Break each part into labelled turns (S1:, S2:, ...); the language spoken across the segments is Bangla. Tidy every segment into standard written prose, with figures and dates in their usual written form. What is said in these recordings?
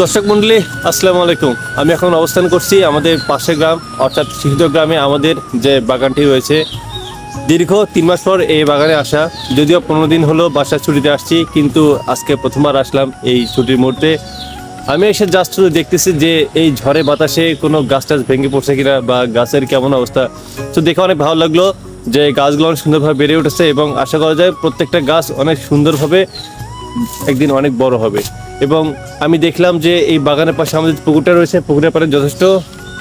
S1: দর্শক মন্ডলী আসসালামু আলাইকুম। আমি এখন অবস্থান করছি আমাদের পাশের গ্রাম অর্থাৎ সিহিদ গ্রামে। আমাদের যে বাগানটি রয়েছে, দীর্ঘ 3 মাস পর এই বাগানে আসা। যদিও 15 দিন হলো বাসার ছুটিতে আসছি, কিন্তু আজকে প্রথমবার আসলাম এই ছুটির মুহূর্তে। আমি এসে জাস্ট শুধু দেখতেছি যে এই ঝড়ে বাতাসে কোনো গাছ টাছ ভেঙে পড়ছে কিনা বা গাছের কেমন অবস্থা। তো দেখে অনেক ভালো লাগলো যে গাছগুলো অনেক সুন্দরভাবে বেড়ে উঠেছে এবং আশা করা যায় প্রত্যেকটা গাছ অনেক সুন্দরভাবে একদিন অনেক বড় হবে। এবং আমি দেখলাম যে এই বাগানের পাশে আমাদের পুকুরটা রয়েছে, পুকুরের পাড়ে যথেষ্ট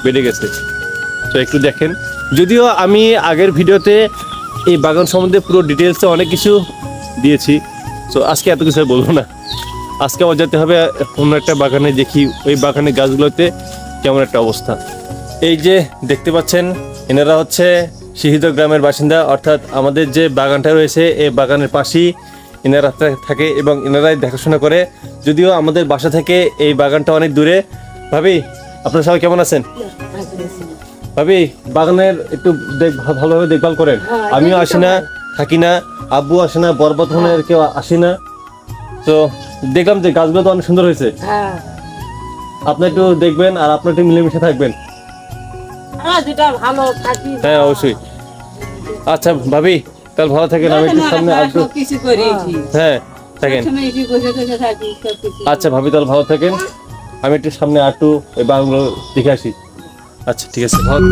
S1: বেড়ে গেছে। তো একটু দেখেন, যদিও আমি আগের ভিডিওতে এই বাগান সম্বন্ধে পুরো ডিটেলসে অনেক কিছু দিয়েছি, তো আজকে এত কিছু বলবো না। আজকে আবার যেতে হবে অন্য একটা বাগানে, দেখি ওই বাগানের গাছগুলোতে কেমন একটা অবস্থা। এই যে দেখতে পাচ্ছেন, এনারা হচ্ছে সিহিদ গ্রামের বাসিন্দা, অর্থাৎ আমাদের যে বাগানটা রয়েছে এই বাগানের পাশেই এনারা থাকে এবং এনারাই দেখাশোনা করে। যদিও আমাদের বাসা থেকে এই বাগানটা অনেক দূরে। ভাবি, আপনারা সবাই কেমন আছেন? ভাবি, বাগানের একটু ভালোভাবে দেখভাল করেন। আমিও আসি না, থাকি না, আব্বু আসে না, বরবাদনের কেউ আসি না। তো দেখলাম যে গাছগুলো তো অনেক সুন্দর হয়েছে। আপনি একটু দেখবেন আর আপনি একটু মিলেমিশে থাকবেন। হ্যাঁ, অবশ্যই। আচ্ছা ভাবি, তাহলে ভালো থাকেন। আমি একটু সামনে আসবো। হ্যাঁ থাকেন। আচ্ছা ভাবি, তাহলে ভালো থাকেন। আমি একটু সামনে একটু এই বাগানগুলো দেখে আসি। আচ্ছা ঠিক আছে, ভালো।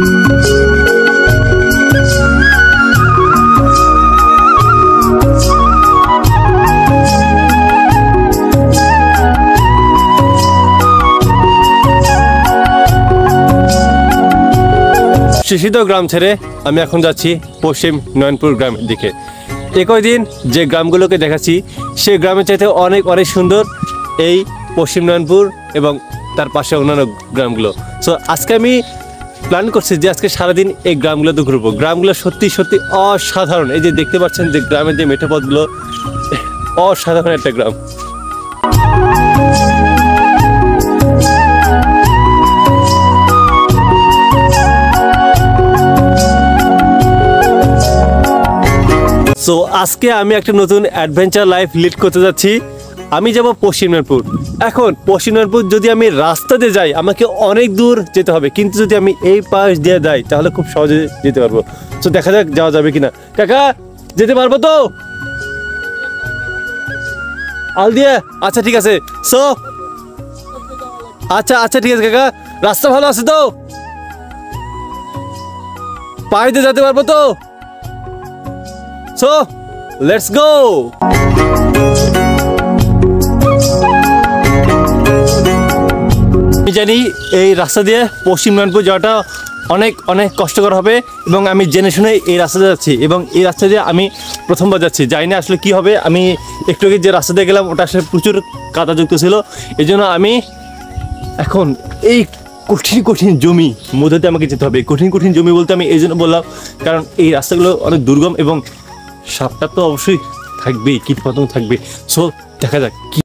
S1: সিহিদ গ্রাম ছেড়ে আমি এখন যাচ্ছি পশ্চিম নয়নপুর গ্রামের দিকে। একই দিন যে গ্রামগুলোকে দেখাচ্ছি সেই গ্রামের চাইতে অনেক অনেক সুন্দর এই পশ্চিম নয়নপুর এবং তার পাশে অন্যান্য গ্রামগুলো। সো আজকে আমি প্ল্যান করছি যে আজকে সারাদিন এই গ্রামগুলোতে ঘুরবো। গ্রামগুলো সত্যি সত্যি অসাধারণ। এই যে দেখতে পাচ্ছেন যে গ্রামের যে মেঠোপথগুলো, অসাধারণ একটা গ্রাম। সো আজকে আমি একটা নতুন অ্যাডভেঞ্চার লাইফ লিড করতে যাচ্ছি। আমি যাব পশ্চিম নয়নপুর। এখন পশ্চিম নয়নপুর যদি আমি রাস্তা দিয়ে যাই আমাকে অনেক দূর যেতে হবে, কিন্তু যদি আমি এই পাশ দিয়ে যাই তাহলে খুব সহজে যেতে পারবো। সো দেখা যাক যাওয়া যাবে কিনা। কাকা, যেতে পারবো তো? আল দিয়ে? আচ্ছা ঠিক আছে। সো আচ্ছা আচ্ছা ঠিক আছে কাকা, রাস্তা ভালো আছে তো? পায়ে দিয়ে যেতে পারবো তো? So, let's go! আমি জানি এই রাস্তা দিয়ে পশ্চিম নয়নপুর যাওয়াটা অনেক অনেক কষ্টকর হবে এবং আমি জেনে শুনে এই রাস্তা যাচ্ছি এবং এই রাস্তা দিয়ে আমি প্রথমবার যাচ্ছি। জানি না আসলে কী হবে। আমি একটু আগে যে রাস্তা দিয়ে গেলাম ওটা আসলে প্রচুর কাদাযুক্ত ছিল। এই জন্য আমি এখন এই কঠিন কঠিন জমি মধ্যে আমাকে যেতে হবে। কঠিন কঠিন জমি বলতে আমি এই জন্য বললাম কারণ এই রাস্তাগুলো অনেক দুর্গম এবং সাপটা তো অবশ্যই থাকবেই, কীট পতঙ্গ থাকবে। সো দেখা যাক কি।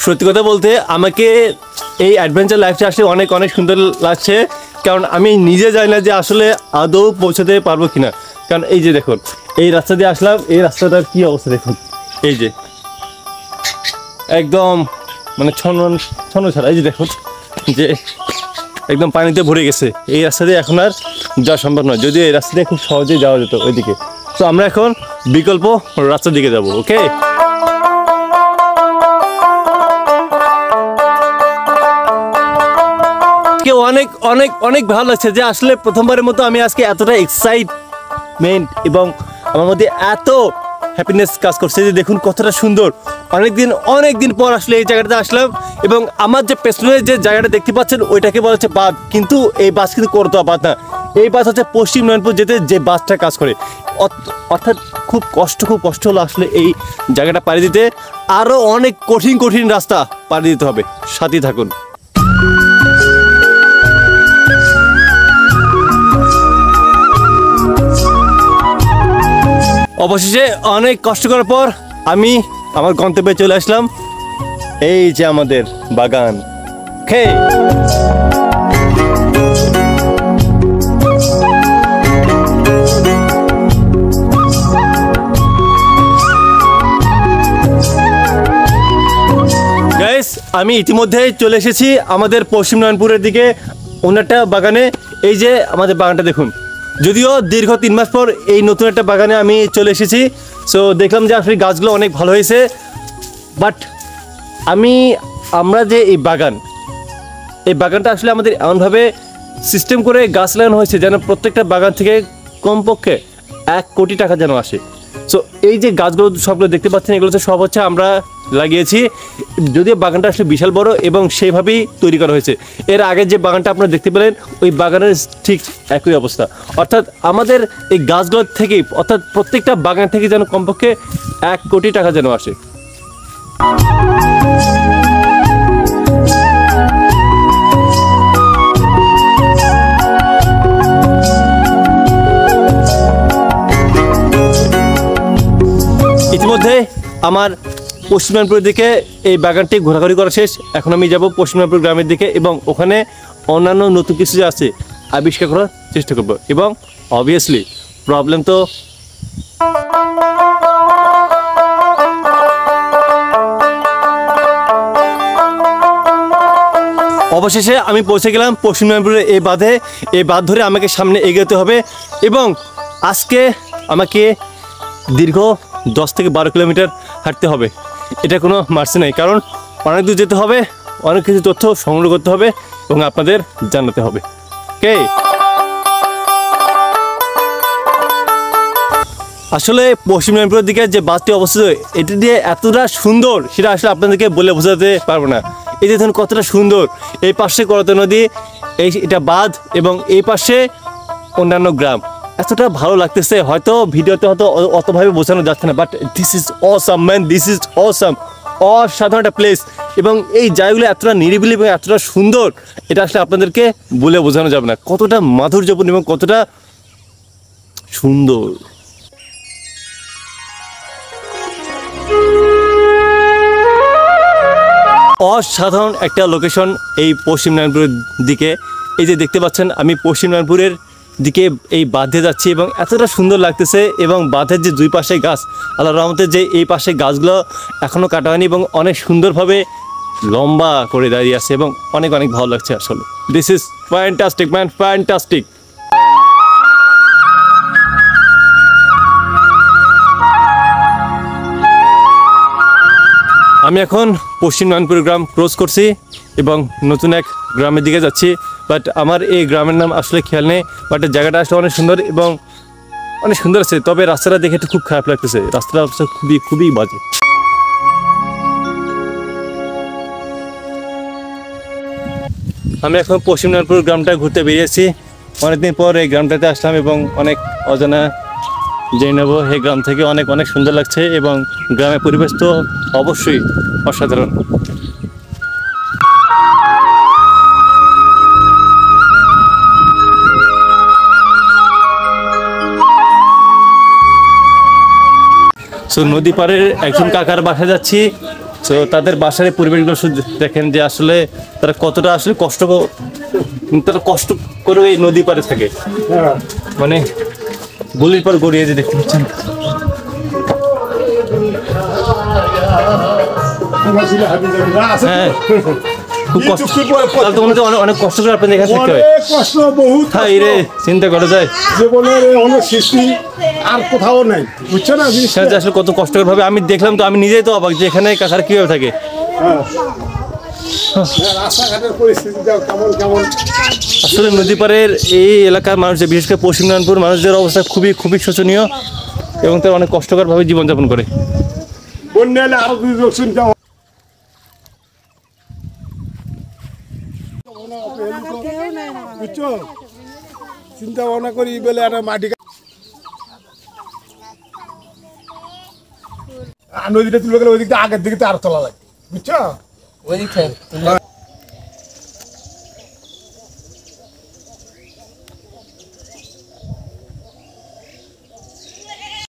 S1: সত্যি কথা বলতে আমাকে এই অ্যাডভেঞ্চার লাইফটা আসলে অনেক অনেক সুন্দর লাগছে, কারণ আমি নিজে জানি না যে আসলে আদৌ পৌঁছাতে পারবো কিনা। কারণ এই যে দেখুন, এই রাস্তা দিয়ে আসলাম, এই রাস্তাটার কি অবস্থা দেখুন। এই যে একদম মানে ছন্ন ছাড়া, এই যে দেখুন যে একদম পানিতে ভরে গেছে। এই রাস্তা দিয়ে এখন আর যাওয়া সম্ভব নয়, যদিও এই রাস্তা দিয়ে খুব সহজেই যাওয়া যেত ওইদিকে। তো আমরা এখন বিকল্প রাস্তার দিকে যাব। ওকে, অনেক অনেক অনেক ভালো লাগছে যে আসলে প্রথমবারের মতো আমি আজকে এতটা এক্সাইটমেন্ট এবং আমার মধ্যে এত হ্যাপিনেস কাজ করছে যে দেখুন কতটা সুন্দর। অনেক দিন পর আসলে এই জায়গাটাতে আসলাম এবং আমার যে পেছনে যে জায়গাটা দেখতে পাচ্ছেন ওইটাকে বলা হচ্ছে বাঁধ, কিন্তু এই বাস কিন্তু করতোয়া বাঁধ না। এই বাস হচ্ছে পশ্চিম নয়নপুর যেতে যে বাসটা কাজ করে। অর্থাৎ খুব কষ্ট হলো আসলে এই জায়গাটা পাড়ি দিতে। আরও অনেক কঠিন কঠিন রাস্তা পাড়ি দিতে হবে, সাথেই থাকুন। অবশেষে অনেক কষ্ট করার পর আমি আমার গন্তব্যে চলে আসলাম। এই যে আমাদের বাগান। আমি ইতিমধ্যে চলে এসেছি আমাদের পশ্চিম নয়নপুরের দিকে অন্য একটা বাগানে। এই যে আমাদের বাগানটা দেখুন, যদিও দীর্ঘ 3 মাস পর এই নতুন একটা বাগানে আমি চলে এসেছি। সো দেখলাম যে আসলে গাছগুলো অনেক ভালো হয়েছে, বাট আমরা যে এই বাগানটা আসলে আমাদের এমনভাবে সিস্টেম করে গাছ লাগানো হয়েছে যেন প্রত্যেকটা বাগান থেকে কমপক্ষে 1 কোটি টাকা যেন আসে। সো এই যে গাছগুলো সবগুলো দেখতে পাচ্ছেন, এগুলো তো সব হচ্ছে আমরা লাগিয়েছি, যদিও বাগানটা আসলে বিশাল বড় এবং সেইভাবেই তৈরি করা হয়েছে। এর আগে যে বাগানটা আপনারা দেখতে পেলেন ওই বাগানের ঠিক একই অবস্থা, অর্থাৎ আমাদের এই গাছগুলোর থেকেই, অর্থাৎ প্রত্যেকটা বাগান থেকে যেন কমপক্ষে 1 কোটি টাকা যেন আসে। ইতিমধ্যে আমার পশ্চিম নয়নপুরের দিকে এই বাগানটি ঘোরাঘুরি করা শেষ। এখন আমি যাব পশ্চিম নয়নপুর গ্রামের দিকে এবং ওখানে অন্যান্য নতুন কিছু যে আছে আবিষ্কার করার চেষ্টা করব। এবং অবভিয়াসলি প্রবলেম তো অবশেষে আমি পৌঁছে গেলাম পশ্চিম নয়নপুরের এই বাঁধ ধরে আমাকে সামনে এগোতে হবে এবং আজকে আমাকে দীর্ঘ 10 থেকে 12 কিলোমিটার হাঁটতে হবে। এটা কোনো মার্সি নেই, কারণ অনেক দূর যেতে হবে, অনেক কিছু তথ্য সংগ্রহ করতে হবে এবং আপনাদের জানাতে হবে। কে আসলে পশ্চিম নয়নপুরের দিকে যে বাসটি অবস্থিত, এটি দিয়ে এতটা সুন্দর সেটা আসলে আপনাদেরকে বলে বোঝাতে পারবো না। এই যে দেখুন কতটা সুন্দর, এই পাশে করতোয়া নদী, এটা বাঁধ এবং এই পাশে অন্যান্য গ্রাম। এতটা ভালো লাগতেছে, হয়তো ভিডিওতে হয়তো অতভাবে বোঝানো যাচ্ছে না, but this is awesome man, this is awesome. অসাধারণ একটা প্লেস এবং এই জায়গাগুলো এতটা নিরিবিলি এবং এতটা সুন্দর, এটা আসলে আপনাদেরকে বলে বোঝানো যাবে না কতটা মাধুর্যপূর্ণ এবং কতটা সুন্দর। অসাধারণ একটা লোকেশন এই পশ্চিম নয়নপুরের দিকে। এই যে দেখতে পাচ্ছেন আমি পশ্চিম নয়নপুরের দিকে এই বাঁধে যাচ্ছি এবং এতটা সুন্দর লাগতেছে এবং বাঁধের যে দুই পাশে গাছ, আল্লাহর রহমতে যে এই পাশে গাছগুলো এখনও কাটা হয়নি এবং অনেক সুন্দরভাবে লম্বা করে দাঁড়িয়ে আছে এবং অনেক অনেক ভালো লাগছে আসলে। This is fantastic man, fantastic. আমি এখন পশ্চিম নয়নপুর গ্রাম ক্রস করছি এবং নতুন এক গ্রামের দিকে যাচ্ছি, বাট আমার এই গ্রামের নাম আসলে খেয়াল নেই, বাট জায়গাটা আসলে অনেক সুন্দর এবং অনেক সুন্দর আছে। তবে রাস্তাটা দেখে একটু খুব খারাপ লাগতেছে, রাস্তাটা অবস্থা খুবই খুবই বাজে। আমি এখন পশ্চিম নয়নপুর গ্রামটা ঘুরতে বেরিয়েছি, অনেকদিন পর এই গ্রামটাতে আসলাম এবং অনেক অজানা জেনে নেব এই গ্রাম থেকে। অনেক অনেক সুন্দর লাগছে এবং গ্রামের পরিবেশ তো অবশ্যই অসাধারণ। সো নদী পাড়ের একজন কাকার বাসায় যাচ্ছি। সো তাদের বাসার পরিবেশগুলো শুধু দেখেন যে আসলে তারা কতটা আসলে তারা কষ্ট করে এই নদী পাড়ে থাকে, মানে গলির পর গড়িয়ে যে দেখতে পাচ্ছেন। হ্যাঁ, খুব কষ্ট, অনেক কষ্ট করে আপনাদের এখানে থাকতে হয়। হ্যাঁ রে, চিন্তা করা যায়
S2: আর কোথাও নাই, বুঝছো না
S1: আসলে কত কষ্টকর ভাবে আমি দেখলাম, তো আমি নিজেই তো অবাক যে এখানে কাকার কিভাবে থাকে।
S2: রাস্তাঘাটের পরিস্থিতি কেমন কেমন।
S1: আসলে নদী পাড়ের এই এলাকার মানুষদের, বিশেষ করে পশ্চিম নয়নপুর মানুষদের অবস্থা খুবই খুবই শোচনীয় এবং তারা অনেক কষ্টকর ভাবে জীবনযাপন করে।
S2: বন্যা এলে আরো বুঝছো, চিন্তা ভাবনা করি বলে একটা মাটি নদীটা তুলে গেলে ওই দিকটা আগের দিকে তো আরো তোলা লাগে, বুঝছো।